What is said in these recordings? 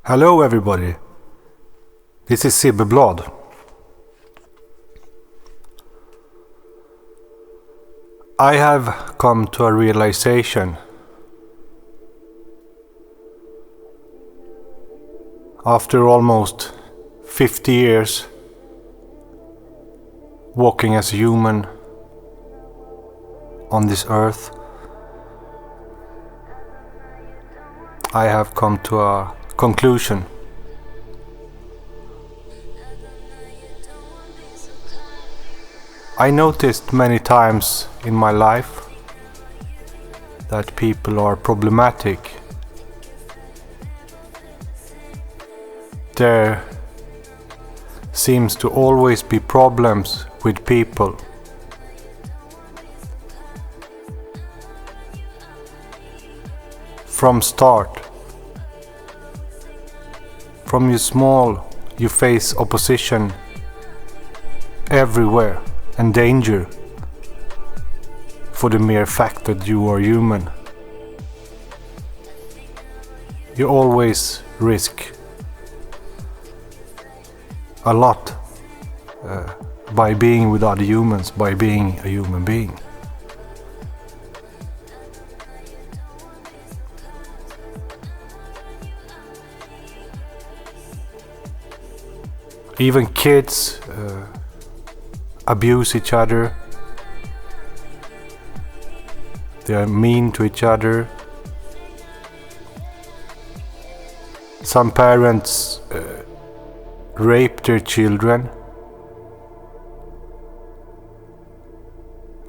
Hello everybody, this is Sibbe Bladh. I have come to a realization after almost 50 years walking as a human on this earth. I have come to a conclusion. I noticed many times in my life that people are problematic. There seems to always be problems with people. From start. From you small, you face opposition everywhere and danger for the mere fact that you are human. You always risk a lot by being with other humans, by being a human being. Even kids abuse each other. They are mean to each other. Some parents rape their children.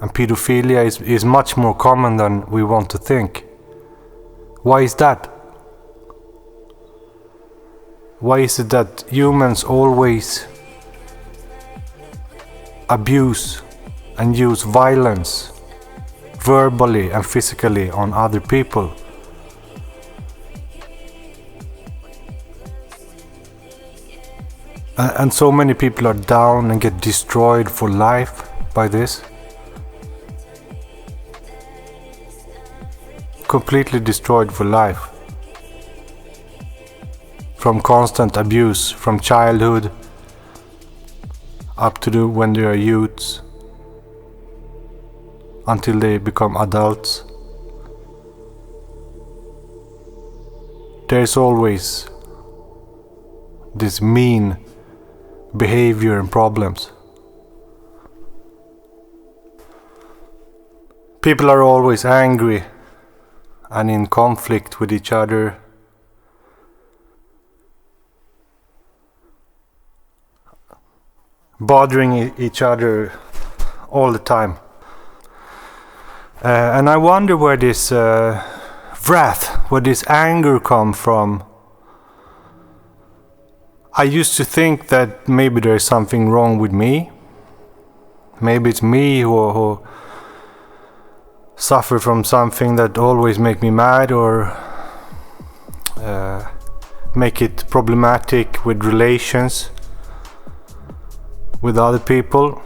And pedophilia is much more common than we want to think. Why is that? Why is it that humans always abuse and use violence, verbally and physically, on other people? And so many people are down and get destroyed for life by this. Completely destroyed for life. From constant abuse, from childhood up to when they are youths, until they become adults. There's always this mean behavior and problems. People are always angry and in conflict with each other. Bothering each other all the time. And I wonder where this wrath, where this anger come from. I used to think that maybe there is something wrong with me. Maybe it's me who suffer from something that always make me mad, or make it problematic with relations with other people.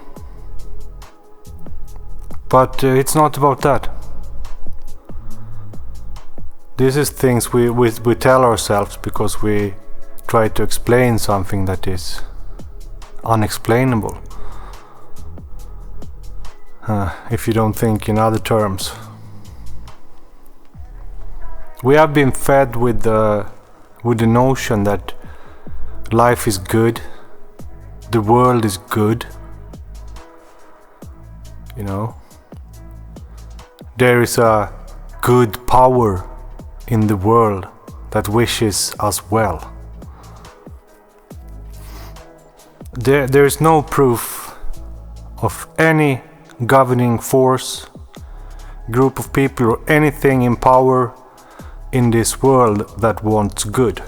But it's not about that. This is things we tell ourselves because we try to explain something that is unexplainable. If you don't think in other terms. We have been fed with the notion that life is good. The world is good, you know. There is a good power in the world that wishes us well. There is no proof of any governing force, group of people, or anything in power in this world that wants good.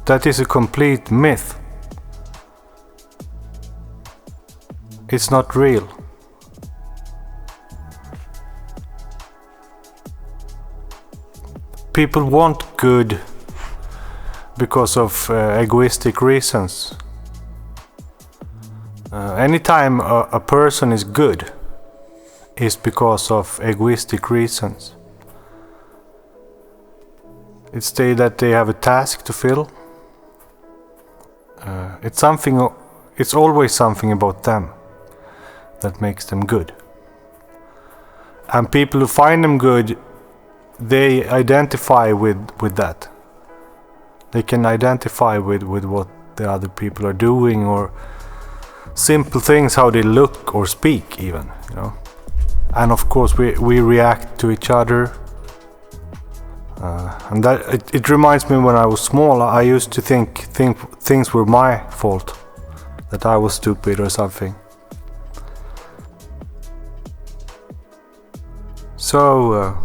That is a complete myth. It's not real. People want good because of egoistic reasons. Anytime a person is good, is because of egoistic reasons. It's that they have a task to fill. It's always something about them that makes them good. And people who find them good, they identify with that. They can identify with what the other people are doing, or simple things, how they look or speak even, you know. And of course we react to each other. And that it reminds me, when I was small, I used to think things were my fault, that I was stupid or something. So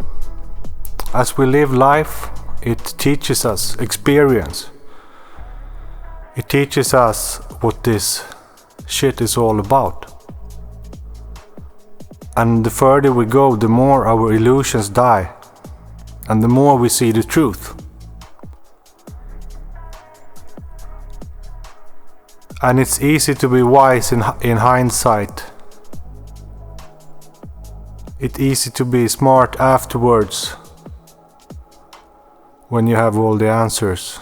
as we live life, it teaches us experience. It teaches us what this shit is all about. And the further we go, the more our illusions die, and the more we see the truth. And it's easy to be wise in hindsight. It's easy to be smart afterwards, when you have all the answers.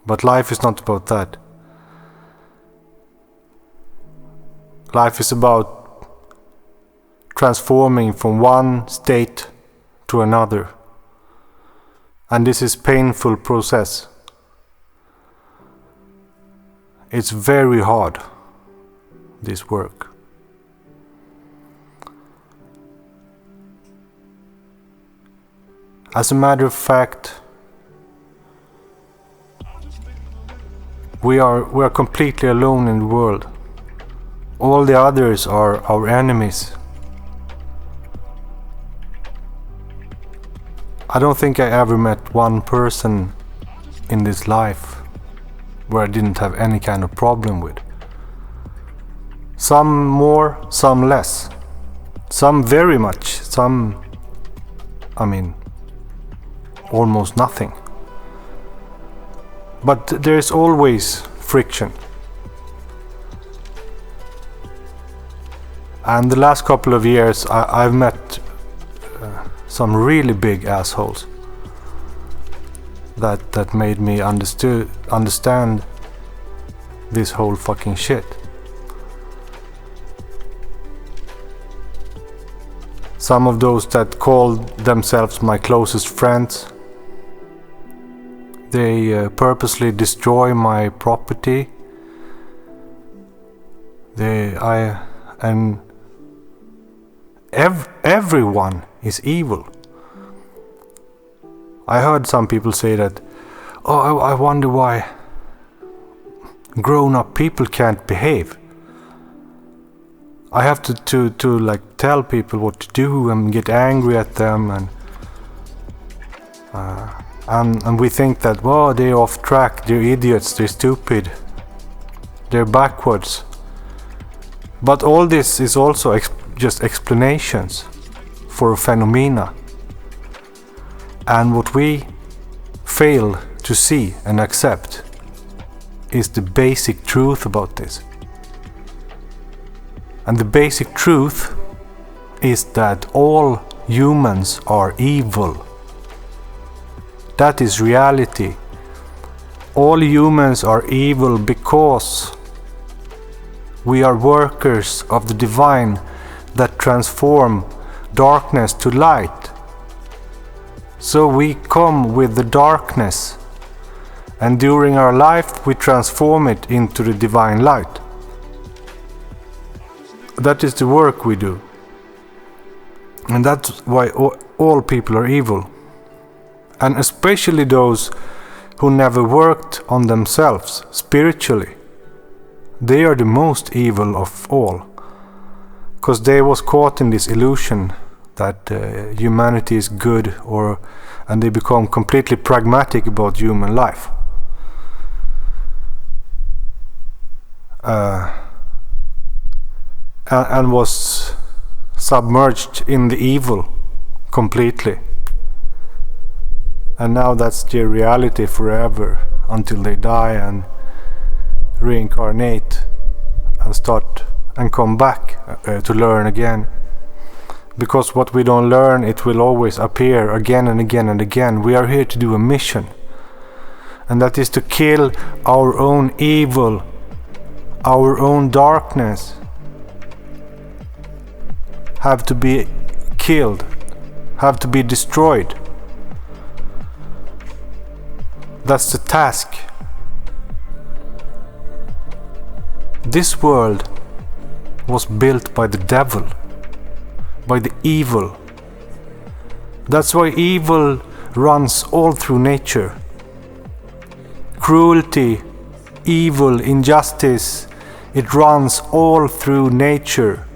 But life is not about that. Life is about transforming from one state to another. And this is a painful process. It's very hard, this work. As a matter of fact, we are completely alone in the world. All the others are our enemies. I don't think I ever met one person in this life where I didn't have any kind of problem with. Some more, some less. Some very much, some, almost nothing. But there's always friction. And the last couple of years I've met some really big assholes that made me understand this whole fucking shit. Some of those that called themselves my closest friends, they purposely destroy my property. Everyone is evil. I heard some people say that, I wonder why grown-up people can't behave. I have to like tell people what to do and get angry at them, and we think that, they're off track, they're idiots, they're stupid, they're backwards. But all this is also just explanations for phenomena. And what we fail to see and accept is the basic truth about this. And the basic truth is that all humans are evil. That is reality. All humans are evil because we are workers of the divine that transform darkness to light. So we come with the darkness, and during our life we transform it into the divine light. That is the work we do. And that's why all people are evil. And especially those who never worked on themselves spiritually. They are the most evil of all. Because they was caught in this illusion that humanity is good, and they become completely pragmatic about human life. And was submerged in the evil completely. And now that's their reality forever, until they die and reincarnate and come back to learn again. Because what we don't learn, it will always appear again and again and again. We are here to do a mission. And that is to kill our own evil, our own darkness. Have to be killed, have to be destroyed. That's the task. This world was built by the devil, by the evil. That's why evil runs all through nature. Cruelty, evil, injustice, it runs all through nature.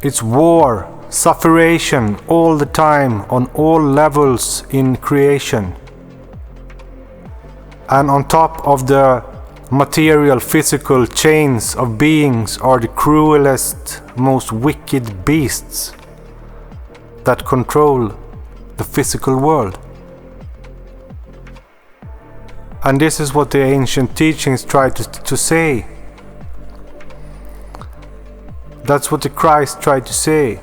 It's war, sufferation all the time on all levels in creation. And on top of the material, physical chains of beings are the cruelest, most wicked beasts that control the physical world. And this is what the ancient teachings try to say. That's what the Christ tried to say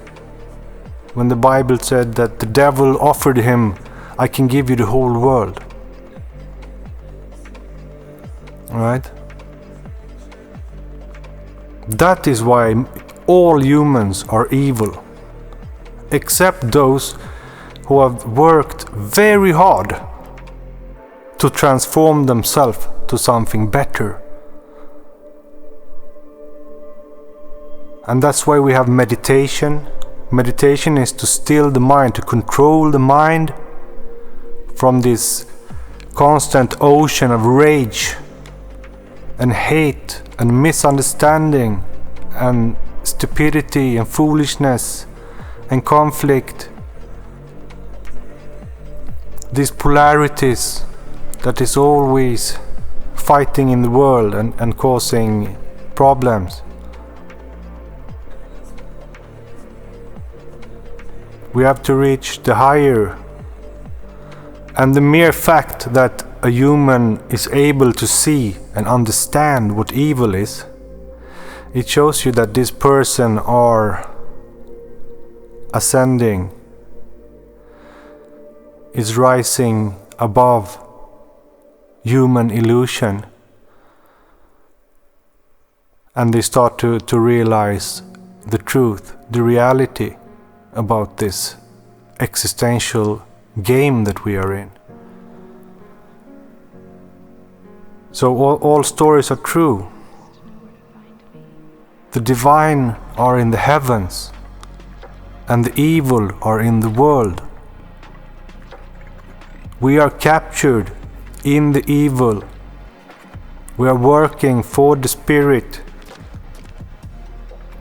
when the Bible said that the devil offered him, I can give you the whole world. Right? That is why all humans are evil, except those who have worked very hard to transform themselves to something better. And that's why we have meditation. Meditation is to still the mind, to control the mind from this constant ocean of rage and hate and misunderstanding and stupidity and foolishness and conflict. These polarities that is always fighting in the world and causing problems. We have to reach the higher. And the mere fact that a human is able to see and understand what evil is, it shows you that this person are ascending, is rising above human illusion, and they start to realize the truth, the reality about this existential game that we are in. So all stories are true. The divine are in the heavens and the evil are in the world. We are captured in the evil. We are working for the spirit,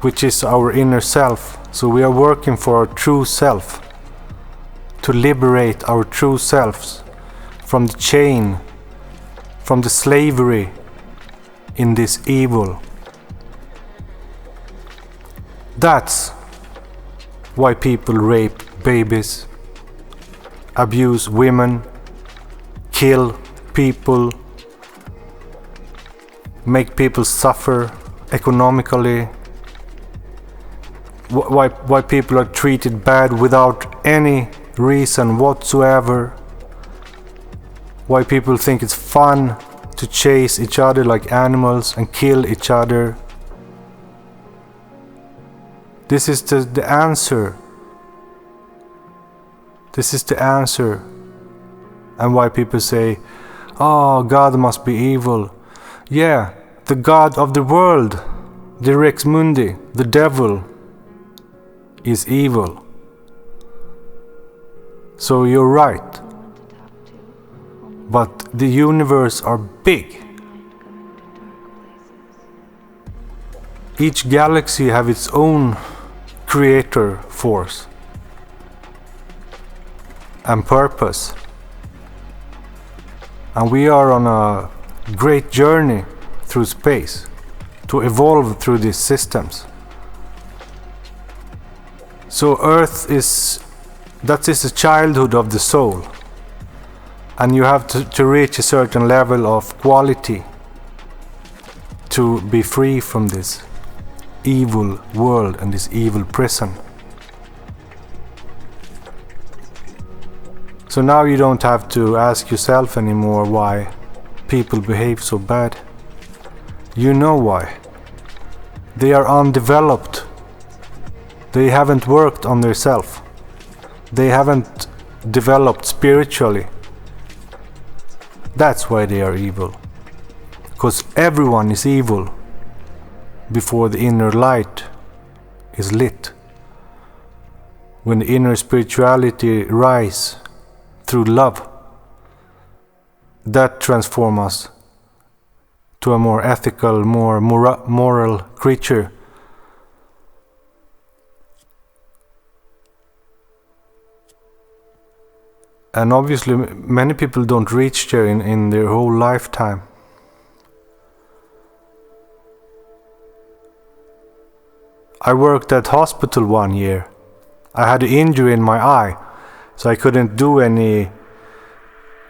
which is our inner self. So we are working for our true self, to liberate our true selves from the chain, from the slavery in this evil. That's why people rape babies, abuse women, kill people, make people suffer economically, why people are treated bad without any reason whatsoever, why people think it's fun to chase each other like animals and kill each other. This is the answer. This is the answer. And why people say, oh, God must be evil. Yeah, the God of the world, the Rex Mundi, the devil, is evil. So you're right. But the universe are big. Each galaxy have its own creator force and purpose. And we are on a great journey through space to evolve through these systems. So Earth is a childhood of the soul. And you have to reach a certain level of quality to be free from this evil world and this evil prison. So now you don't have to ask yourself anymore why people behave so bad. You know why. They are undeveloped. They haven't worked on themselves. They haven't developed spiritually. That's why they are evil. Because everyone is evil before the inner light is lit. When the inner spirituality rise through love, that transforms us to a more ethical, more moral creature. And obviously many people don't reach there in their whole lifetime. I worked at hospital 1 year. I had an injury in my eye, so I couldn't do any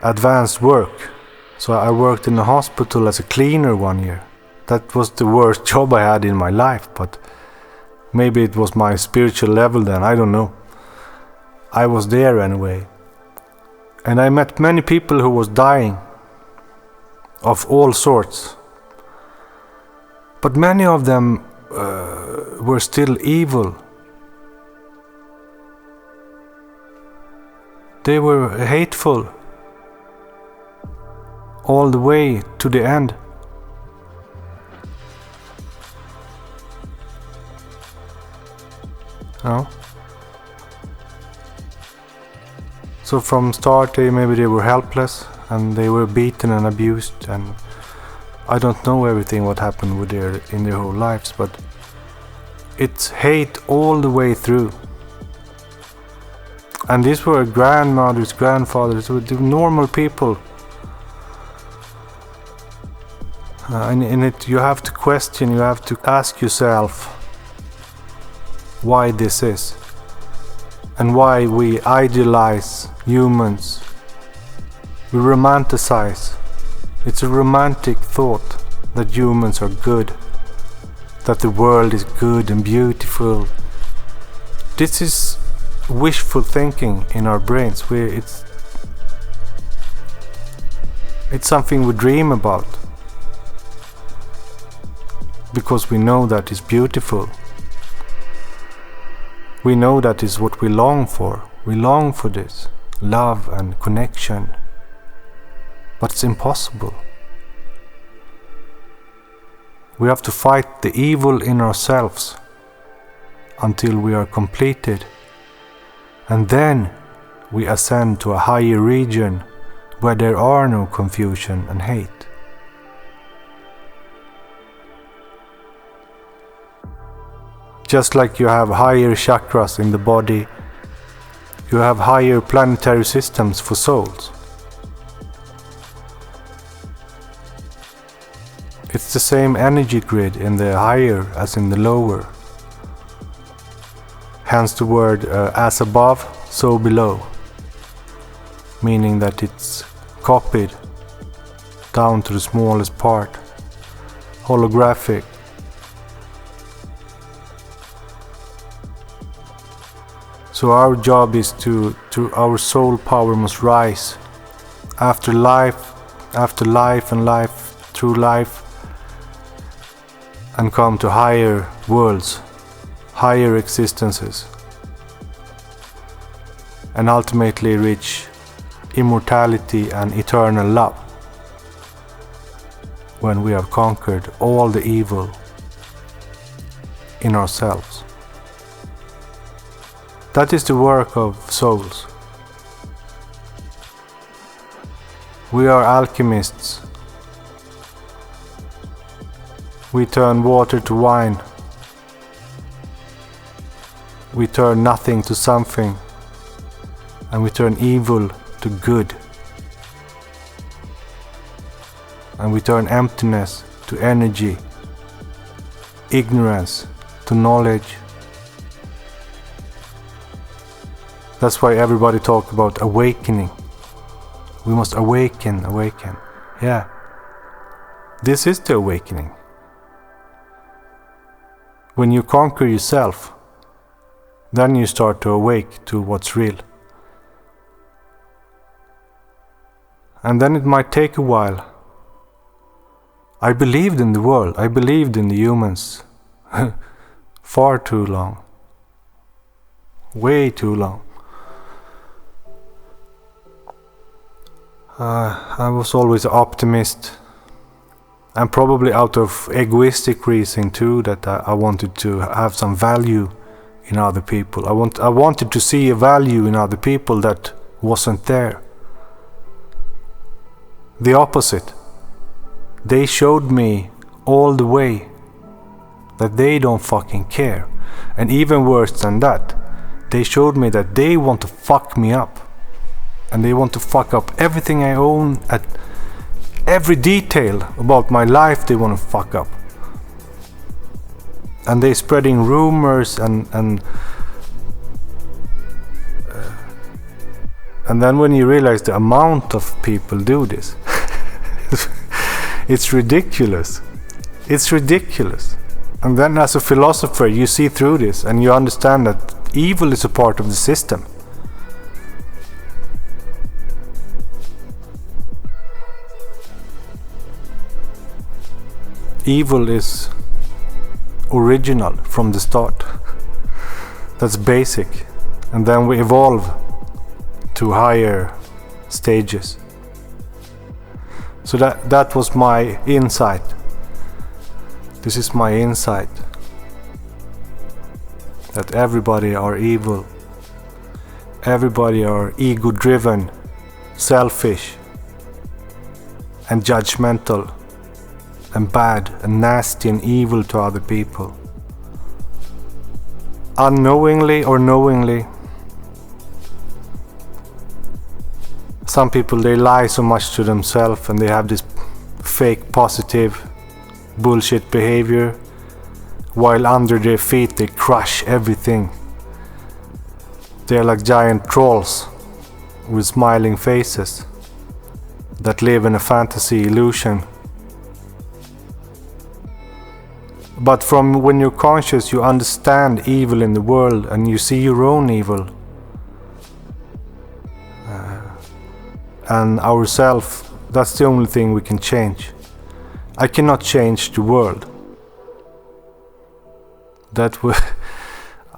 advanced work. So I worked in the hospital as a cleaner 1 year. That was the worst job I had in my life, but maybe it was my spiritual level then, I don't know. I was there anyway. And I met many people who was dying of all sorts. But many of them were still evil. They were hateful all the way to the end. No? So from start maybe they were helpless and they were beaten and abused, and I don't know everything what happened with in their whole lives, but it's hate all the way through. And these were grandmothers, grandfathers, were normal people. And in it you have to question, you have to ask yourself why this is. And why we idealize humans. We romanticize. It's a romantic thought that humans are good. That the world is good and beautiful. This is wishful thinking in our brains. It's something we dream about. Because we know that it's beautiful. We know that is what we long for. We long for this love and connection. But it's impossible. We have to fight the evil in ourselves until we are completed. And then we ascend to a higher region where there are no confusion and hate. Just like you have higher chakras in the body, you have higher planetary systems for souls. It's the same energy grid in the higher as in the lower. Hence the word as above, so below. Meaning that it's copied down to the smallest part. Holographic. So our job is to our soul power must rise after life and life through life, and come to higher worlds, higher existences, and ultimately reach immortality and eternal love when we have conquered all the evil in ourselves. That is the work of souls. We are alchemists. We turn water to wine. We turn nothing to something. And we turn evil to good. And we turn emptiness to energy, ignorance to knowledge. That's why everybody talks about awakening. We must awaken. Yeah. This is the awakening. When you conquer yourself, then you start to awake to what's real. And then it might take a while. I believed in the world. I believed in the humans. Far too long. Way too long. I was always an optimist. And probably out of egoistic reason too, that I wanted to have some value in other people. I wanted to see a value in other people that wasn't there. The opposite. They showed me all the way that they don't fucking care. And even worse than that, they showed me that they want to fuck me up. And they want to fuck up everything I own, at every detail about my life they want to fuck up. And they spreading rumors and then when you realize the amount of people do this, it's ridiculous. It's ridiculous. And then as a philosopher you see through this and you understand that evil is a part of the system. Evil is original from the start. That's basic. And then we evolve to higher stages. So that was my insight. This is my insight. That everybody are evil. Everybody are ego-driven, selfish, and judgmental, and bad and nasty and evil to other people. Unknowingly or knowingly. Some people, they lie so much to themselves and they have this fake positive bullshit behavior, while under their feet they crush everything. They're like giant trolls with smiling faces that live in a fantasy illusion. But from when you're conscious, you understand evil in the world and you see your own evil. And ourselves, that's the only thing we can change. I cannot change the world.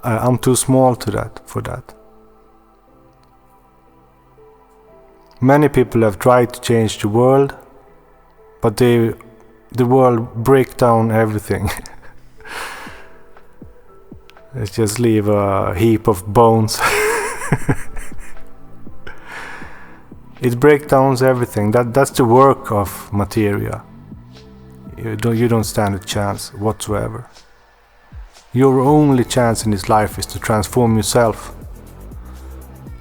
I'm too small for that. Many people have tried to change the world, but the world break down everything. Let's just leave a heap of bones. It breaks down everything. That's the work of materia. You don't stand a chance whatsoever. Your only chance in this life is to transform yourself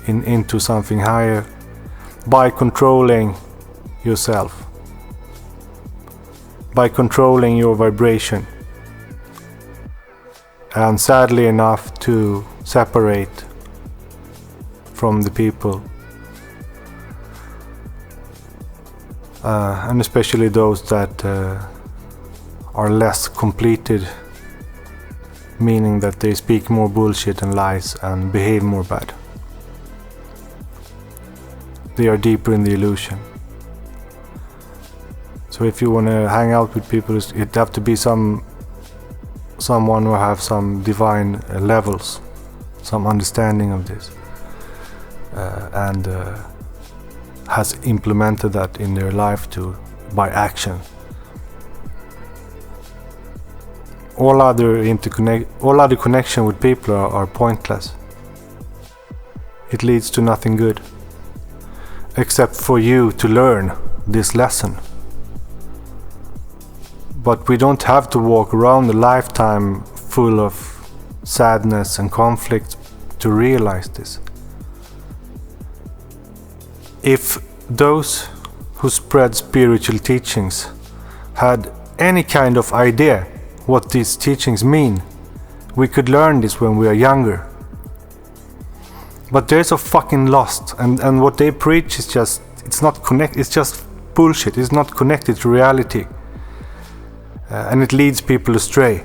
into something higher by controlling yourself, by controlling your vibration, and sadly enough to separate from the people. And especially those that are less completed, meaning that they speak more bullshit and lies and behave more bad. They are deeper in the illusion. So if you want to hang out with people, it have to be someone who have some divine levels, some understanding of this, and has implemented that in their life by action. All other connection with people are pointless. It leads to nothing good, except for you to learn this lesson. But we don't have to walk around a lifetime full of sadness and conflict to realize this. If those who spread spiritual teachings had any kind of idea what these teachings mean, we could learn this when we are younger. But they're so fucking lost, and what they preach is just, it's not connected, it's just bullshit, it's not connected to reality. And it leads people astray.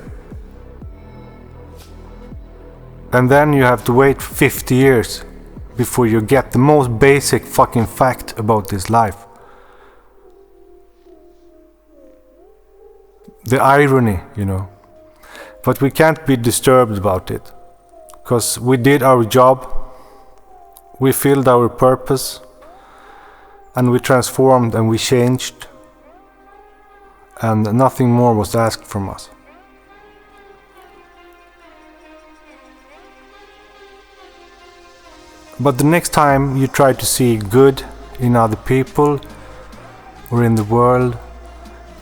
And then you have to wait 50 years before you get the most basic fucking fact about this life. the irony, you know. But we can't be disturbed about it, because we did our job, we filled our purpose, and we transformed and we changed, and nothing more was asked from us. But the next time you try to see good in other people or in the world,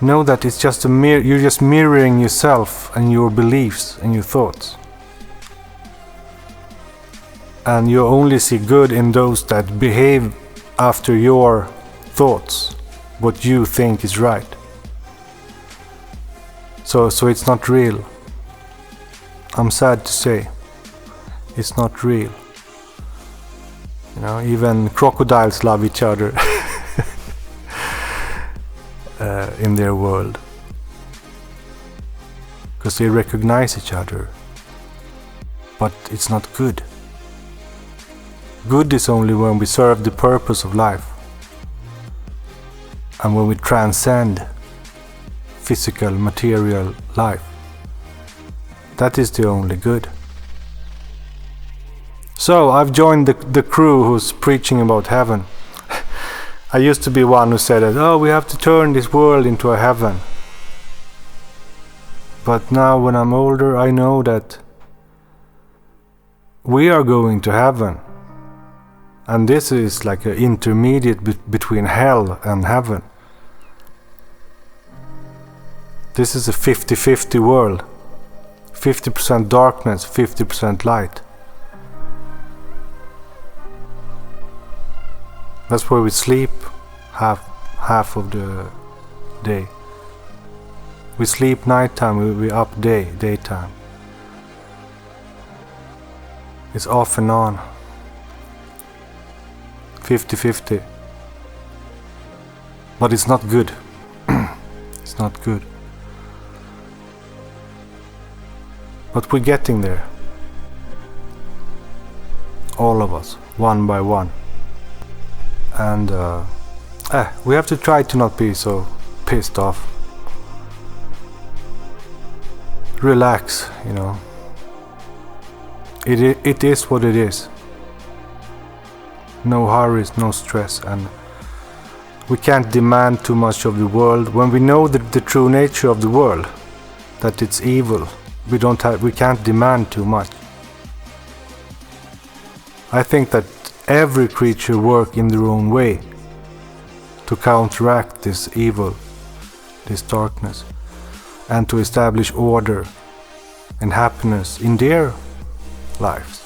know that it's just you're just mirroring yourself and your beliefs and your thoughts. And you only see good in those that behave after your thoughts, what you think is right. So it's not real. I'm sad to say, it's not real. You know, even crocodiles love each other in their world, because they recognize each other. But it's not good. Good is only when we serve the purpose of life, and when we transcend physical, material life. That is the only good. So I've joined the crew who's preaching about heaven. I used to be one who said that, oh, we have to turn this world into a heaven. But now when I'm older, I know that we are going to heaven. And this is like an intermediate between hell and heaven. This is a 50-50 world. 50% darkness, 50% light. That's where we sleep half of the day. We sleep nighttime, we up daytime. It's off and on. 50-50. But it's not good. It's not good. But we're getting there. All of us, one by one. And we have to try to not be so pissed off. Relax, you know. It is what it is. No hurries, no stress, and we can't demand too much of the world when we know the true nature of the world, that it's evil. We can't demand too much. I think that every creature works in their own way to counteract this evil, this darkness, and to establish order and happiness in their lives.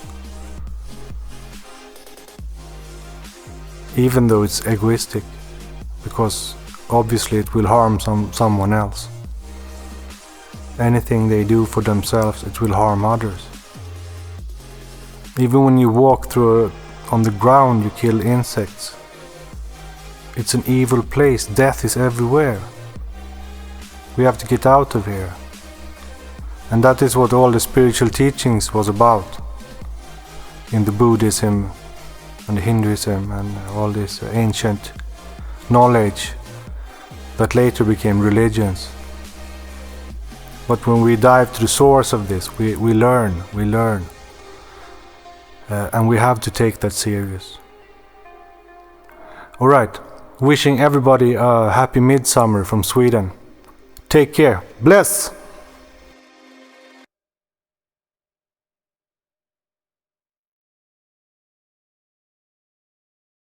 Even though it's egoistic, because obviously it will harm someone else. Anything they do for themselves, it will harm others. Even when you walk on the ground, you kill insects. It's an evil place. Death is everywhere. We have to get out of here. And that is what all the spiritual teachings was about in the Buddhism and the Hinduism and all this ancient knowledge that later became religions. But when we dive to the source of this, we learn. And we have to take that serious. Alright, wishing everybody a happy midsummer from Sweden. Take care. Bless!